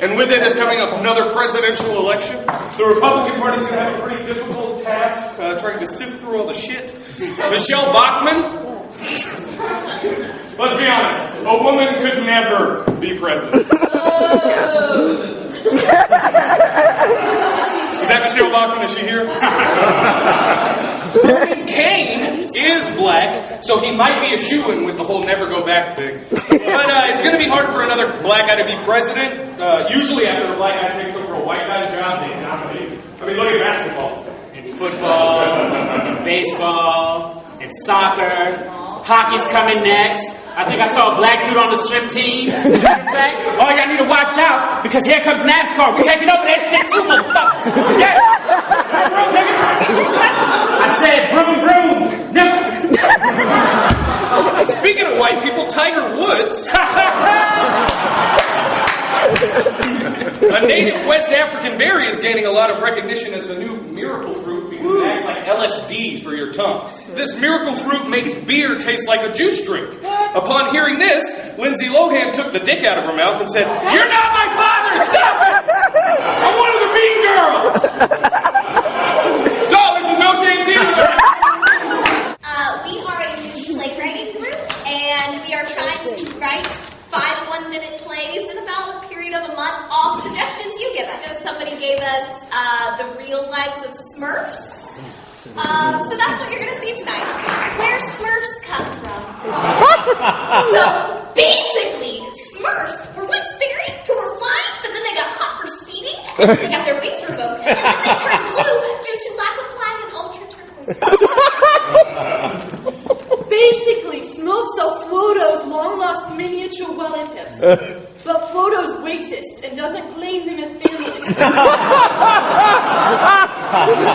And with it is coming up another presidential election. The Republican Party's going to have a pretty difficult task trying to sift through all the shit. Michelle Bachmann? Let's be honest, a woman could never be president. Is that Michelle Bachmann? Is she here? Kane is black, so he might be a shoo-in with the whole never go back thing. But it's going to be hard for another black guy to be president. Usually after a black guy takes over a white guy's job, they nominate him. I mean, look at basketball. And football, and baseball, and soccer. Hockey's coming next. I think I saw a black dude on the swim team. Matter of fact, oh, y'all need to watch out, because here comes NASCAR. We're taking over that shit too, motherfuckers. Yeah. Vroom, nigga. I said vroom, vroom. Nigga. Speaking of white people, Tiger Woods, a native West African berry, is gaining a lot of recognition as the new miracle fruit because it acts like LSD for your tongue. This miracle fruit makes beer taste like a juice drink. Upon hearing this, Lindsay Lohan took the dick out of her mouth and said, "You're not my father! Stop it! I'm one of the mean girls!" So, this is No Shame Theater. We are a new playwriting group, and we are trying to write 5 one-minute plays in about a period of a month off suggestions you give us. So somebody gave us The Real Lives of Smurfs. So that's what you're going to see tonight. Where Smurfs come from. So basically, Smurfs were once fairies who were flying, but then they got caught for speeding, and then they got their wings revoked, and then they turned blue due to lack of flying in ultra turquoise. Basically, Smurfs are Frodo's long-lost miniature relatives. But Frodo's racist and doesn't claim them as family.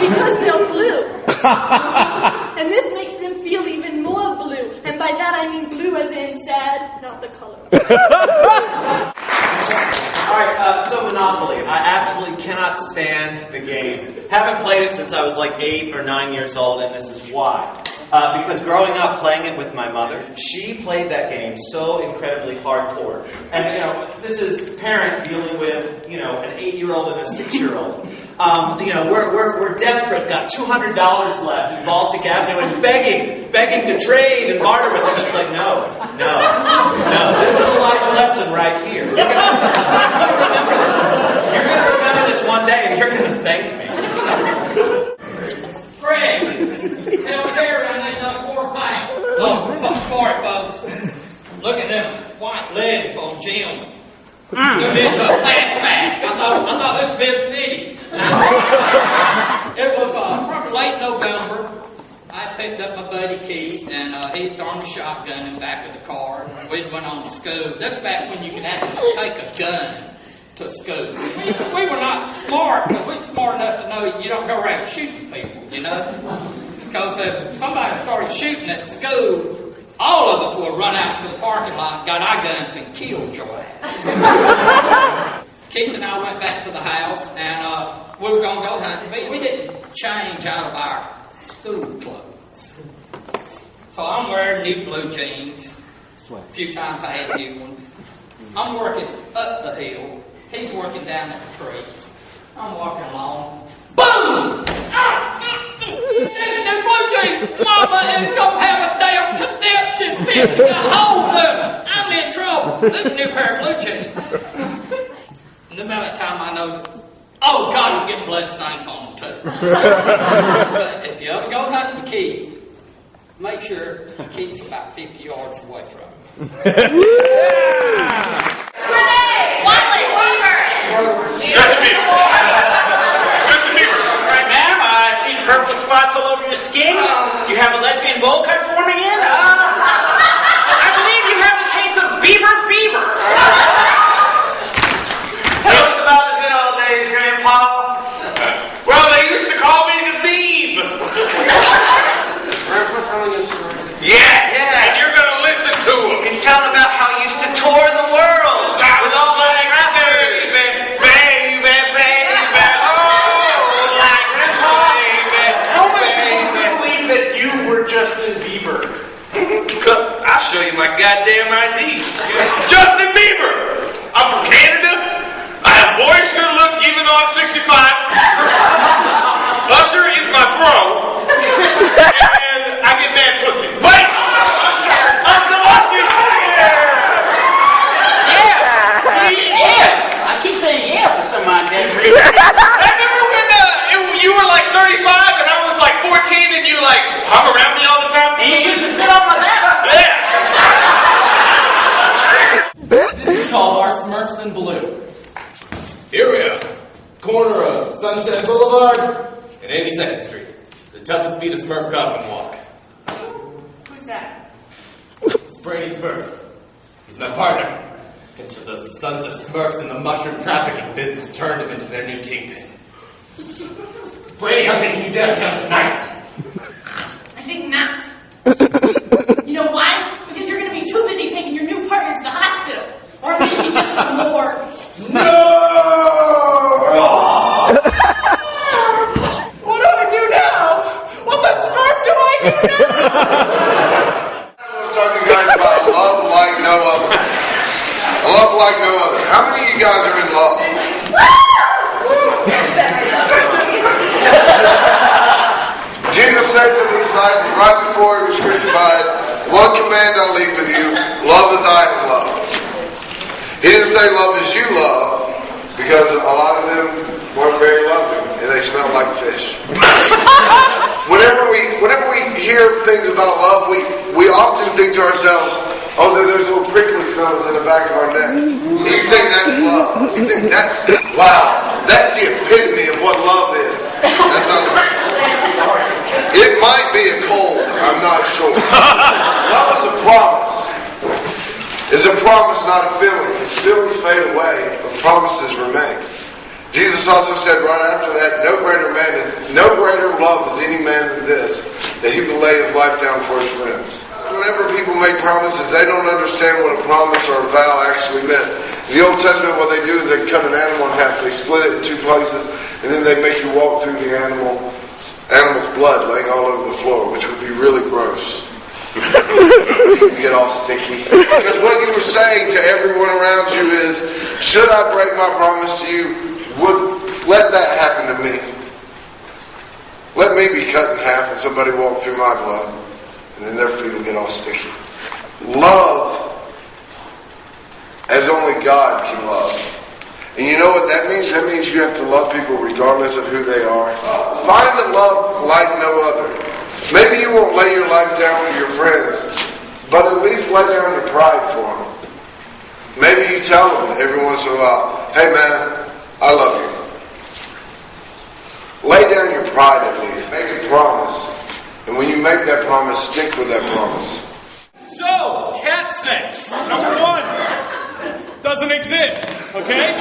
Because they're blue. And this makes them feel even more blue. And by that I mean blue as in sad, not the color. Alright, so Monopoly. I absolutely cannot stand the game. Haven't played it since I was like 8 or 9 years old, and this is why. Because growing up playing it with my mother, she played that game so incredibly hardcore. And, this is a parent dealing with, an 8-year-old and a 6-year-old. We're desperate, got $200 left in Baltic Avenue and begging to trade and barter with her. She's like, no. This is a life lesson right here. You're gonna remember this. You're going to remember this one day and you're going to thank me. Fred, tell Terry I need another quarter pint. Oh, sorry, folks. Look at them white legs on Jim. You did the fastback. I thought this was Big City. It was probably late November. I picked up my buddy Keith, and he'd thrown a shotgun in the back of the car, and we went on to school. That's back when you could actually take a gun to school. We were not smart, but we were smart enough to know you don't go around shooting people, Because if somebody started shooting at school, all of us would run out to the parking lot, got our guns, and killed your ass. Keith and I went back to the house, and we were going to go hunting. We didn't change out of our school clothes. So I'm wearing new blue jeans. A few times I had new ones. I'm working up the hill. He's working down at the tree. I'm walking along. Boom! There's the blue jeans! Mama is gonna have a damn conniption bitch! Got holes in them! I'm in trouble! This is a new pair of blue jeans. And the amount of time I noticed, oh God, I'm getting blood stains on them too. But if you ever go hunting with Keith, make sure Keith's about 50 yards away from him. Justin Bieber. Right, ma'am. I see purple spots all over your skin. You have a lesbian bowl cut forming in. I believe you have a case of Bieber fever. Tell us about the good old days, Grandpa. Well, they used to call me the Beeb. Yes. Yeah. And you're going to listen to him. He's telling about how he used to tour the world with all those rappers. How much do you believe that you were Justin Bieber? remember when you were like 35 and I was like 14 and you like hung around me all the time? And you used to sit on my lap. Yeah. This is called our Smurfs in Blue. Here we are, corner of Sunshine Boulevard and 82nd Street. The toughest beat a Smurf cop can walk. Who's that? It's Brady Smurf. He's my partner. Until those sons of Smurfs in the mushroom trafficking business turned him into their new kingpin. Brady, I'm taking you downtown tonight. I think not. You know why? Because you're going to be too busy taking your new partner to the hospital. Or maybe just the morgue. No! What do I do now? What the Smurf do I do now? I'm talking to you guys about love like no other. A love like no other. How many of you guys are in love? Jesus said to the disciples right before he was crucified, "One command I leave with you, love as I have loved." He didn't say love as you love, because a lot of them weren't very loving, and they smelled like fish. Whenever we hear things about love, we often think to ourselves, oh, there's a little prickly feeling in the back of our neck. And you think that's love. You think wow, that's the epitome of what love is. That's not love. It might be a cold, I'm not sure. Love is a promise. It's a promise, not a feeling. Because feelings fade away, but promises remain. Jesus also said right after that, no greater love is any man than this, that he will lay his life down for his friends. Whenever people make promises, they don't understand what a promise or a vow actually meant. In the Old Testament, what they do is they cut an animal in half, they split it in two places, and then they make you walk through the animal's blood laying all over the floor, which would be really gross. You get all sticky. Because what you were saying to everyone around you is, should I break my promise to you? Let that happen to me. Let me be cut in half and somebody walk through my blood, and then their feet will get all sticky. Love as only God can love. And you know what that means? That means you have to love people regardless of who they are. Find a love like no other. Maybe you won't lay your life down for your friends, but at least lay down your pride for them. Maybe you tell them every once in a while, hey man, I love you. Lay down your pride at least. Make a promise. And when you make that promise, stick with that promise. So, cat sex, number one, doesn't exist, okay?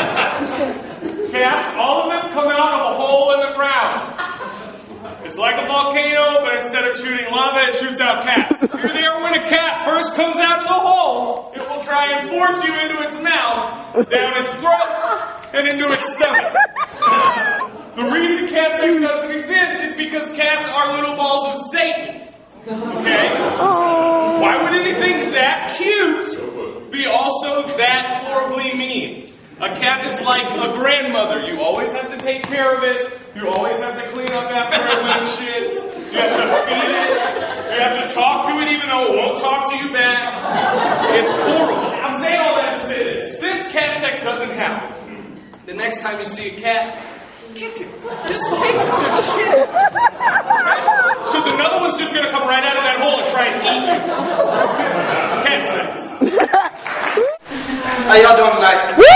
Cats, all of them come out of a hole in the ground. It's like a volcano, but instead of shooting lava, it shoots out cats. You're there when a cat first comes out of the hole. It will try and force you into its mouth, down its throat, and into its stomach. The reason cat sex doesn't exist is because cats are little balls of Satan. Okay? Why would anything that cute be also that horribly mean? A cat is like a grandmother. You always have to take care of it. You always have to clean up after it when it shits. You have to feed it. You have to talk to it even though it won't talk to you back. It's horrible. I'm saying all that to say this. Since cat sex doesn't happen, the next time you see a cat, kick it. Just kick the shit. Because another one's just going to come right out of that hole and try and eat you. Cat sex. How y'all doing tonight? Woo!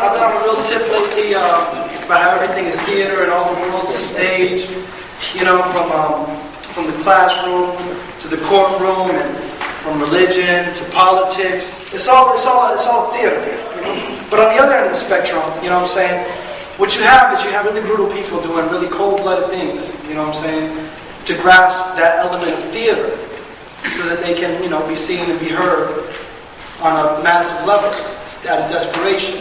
I've been on a real tip lately about how everything is theater and all the world's a stage. You know, from the classroom to the courtroom, and from religion to politics. It's all theater. You know? But on the other end of the spectrum, you know what I'm saying? What you have is you have really brutal people doing really cold-blooded things. You know what I'm saying? To grasp that element of theater, so that they can, you know, be seen and be heard on a massive level, out of desperation.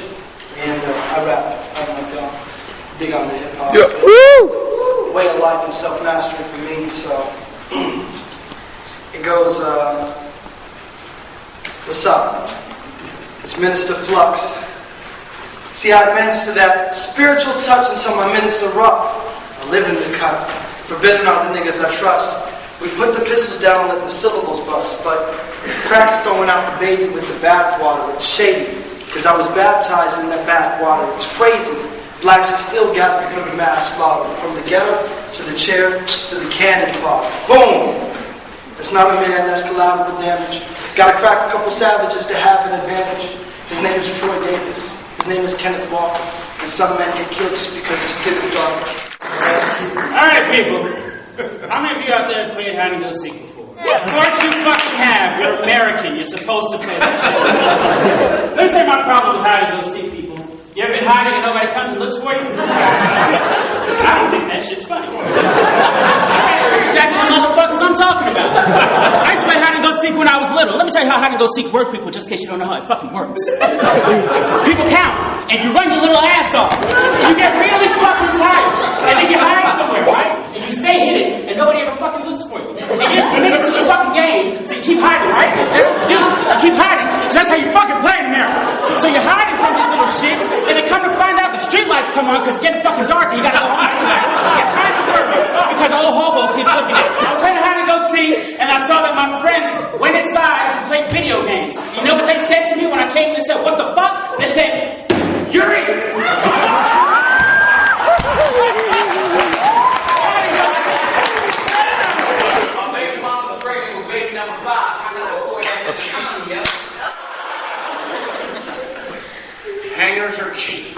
And I rap. I don't know if y'all dig on the hip-hop. Yeah. Way of life and self-mastery for me, so it goes, what's up? It's Minister Flux. See, I advance to that spiritual touch until my minutes are rough. I live in the cut, forbidden are the niggas I trust. We put the pistols down and let the syllables bust, but cracks throwing out the baby with the bathwater. It's shady. because I was baptized in that backwater. It's crazy. Blacks are still gathered for the mass slaughter, from the ghetto to the chair to the cannon fodder. Boom! That's not a man, that's collateral damage. Gotta crack a couple savages to have an advantage. His name is Troy Davis. His name is Kenneth Walker. And some men get killed just because their skin is dark. Alright, people. How many of you out there have played hide and go seek before? Of course you fucking have. You're American. You're supposed to play that shit. Let me tell you my problem with hide and go seek, people. You ever been hiding and nobody comes and looks for you? I don't think that shit's funny. Exactly the motherfuckers I'm talking about. I used to play hide and go seek when I was little. Let me tell you how hide and go seek work, people, just in case you don't know how it fucking works. People count, and you run your little ass off. And you get really fucking tired. And then you hide somewhere, right? And you stay hidden, and nobody ever fucking looks for you. And you're committed to the fucking game, so you keep hiding, right? That's what you do. You keep hiding, because that's how you fucking play in America. So you're hiding from these little shits, and then come to find out the street lights come on, because it's getting fucking dark, and you gotta go hide tonight. You get kind of nervous, because the old hobo keeps looking at you. I was playing hide and go seek, and I saw that my friends went inside to play video games. You know what they said to me when I came in and said, "What the fuck?" They said, "Yuri!" Hangers are cheap.